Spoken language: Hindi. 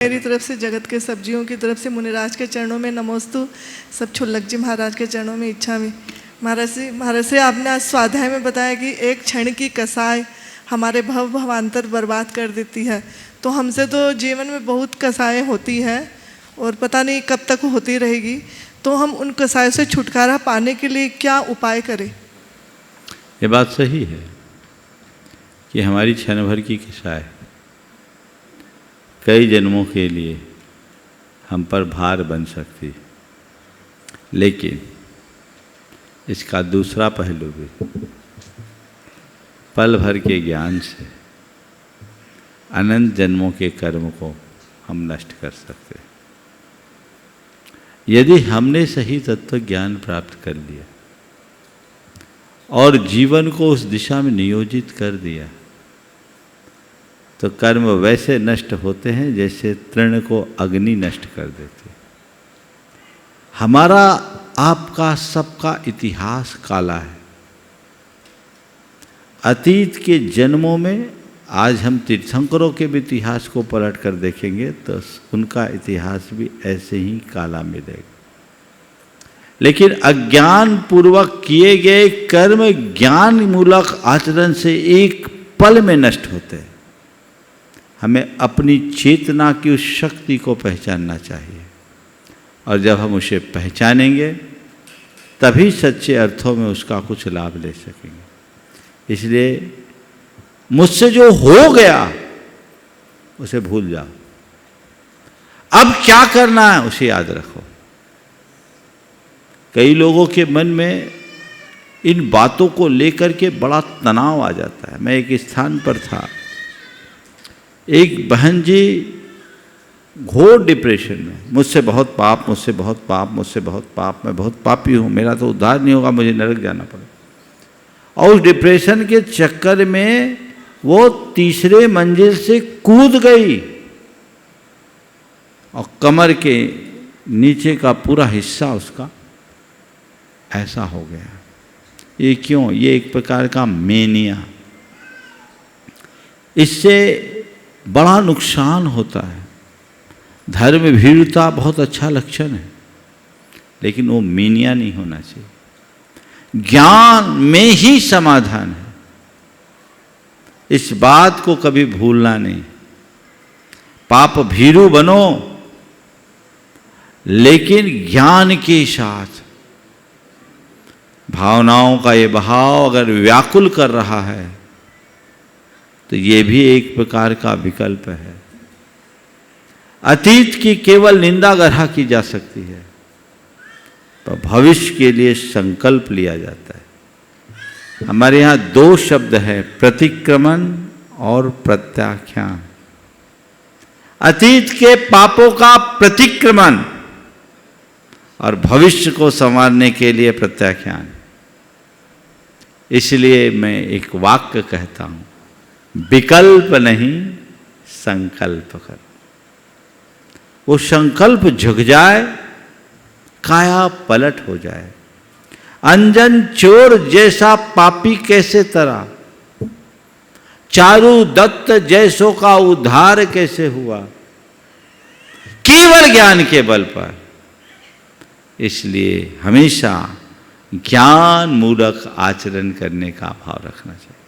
मेरी तरफ से, जगत के सब जीवों की तरफ से मुनिराज के चरणों में नमोस्तु। सब छुल्लक जी महाराज के चरणों में इच्छा में। महाराज से आपने आज स्वाध्याय में बताया कि एक क्षण की कसाई हमारे भवांतर बर्बाद कर देती है। तो हमसे तो जीवन में बहुत कसाएँ होती हैं और पता नहीं कब तक होती रहेगी। तो हम उन कसायों से छुटकारा पाने के लिए क्या उपाय करें? ये बात सही है कि हमारी क्षण भर की कसाई कई जन्मों के लिए हम पर भार बन सकती, लेकिन इसका दूसरा पहलू भी, पल भर के ज्ञान से अनंत जन्मों के कर्म को हम नष्ट कर सकते हैं। यदि हमने सही तत्व ज्ञान प्राप्त कर लिया और जीवन को उस दिशा में नियोजित कर दिया, तो कर्म वैसे नष्ट होते हैं जैसे तृण को अग्नि नष्ट कर देती। हमारा आपका सबका इतिहास काला है। अतीत के जन्मों में आज हम तीर्थंकरों के भी इतिहास को पलट कर देखेंगे तो उनका इतिहास भी ऐसे ही काला मिलेगा। लेकिन अज्ञान पूर्वक किए गए कर्म ज्ञान मूलक आचरण से एक पल में नष्ट होते हैं। हमें अपनी चेतना की उस शक्ति को पहचानना चाहिए, और जब हम उसे पहचानेंगे तभी सच्चे अर्थों में उसका कुछ लाभ ले सकेंगे। इसलिए मुझसे जो हो गया उसे भूल जाओ, अब क्या करना है उसे याद रखो। कई लोगों के मन में इन बातों को लेकर के बड़ा तनाव आ जाता है। मैं एक स्थान पर था, एक बहन जी घोर डिप्रेशन में, मुझसे बहुत पाप, मुझसे बहुत पाप, मुझसे बहुत पाप, मैं बहुत पापी हूँ, मेरा तो उद्धार नहीं होगा, मुझे नरक जाना पड़ेगा। और उस डिप्रेशन के चक्कर में वो तीसरे मंजिल से कूद गई और कमर के नीचे का पूरा हिस्सा उसका ऐसा हो गया। ये क्यों? ये एक प्रकार का मेनिया। इससे बड़ा नुकसान होता है। धर्म भीरुता बहुत अच्छा लक्षण है, लेकिन वो मेनिया नहीं होना चाहिए। ज्ञान में ही समाधान है, इस बात को कभी भूलना नहीं। पाप भीरु बनो, लेकिन ज्ञान के साथ। भावनाओं का ये बहाव अगर व्याकुल कर रहा है तो ये भी एक प्रकार का विकल्प है। अतीत की केवल निंदा गढ़ा की जा सकती है, पर भविष्य के लिए संकल्प लिया जाता है। हमारे यहाँ दो शब्द है, प्रतिक्रमण और प्रत्याख्यान। अतीत के पापों का प्रतिक्रमण और भविष्य को संवारने के लिए प्रत्याख्यान। इसलिए मैं एक वाक्य कहता हूं, विकल्प नहीं संकल्प कर। वो संकल्प झुक जाए, काया पलट हो जाए। अंजन चोर जैसा पापी कैसे तरा, चारु दत्त जैसों का उद्धार कैसे हुआ, केवल ज्ञान के बल पर। इसलिए हमेशा ज्ञान मूलक आचरण करने का भाव रखना चाहिए।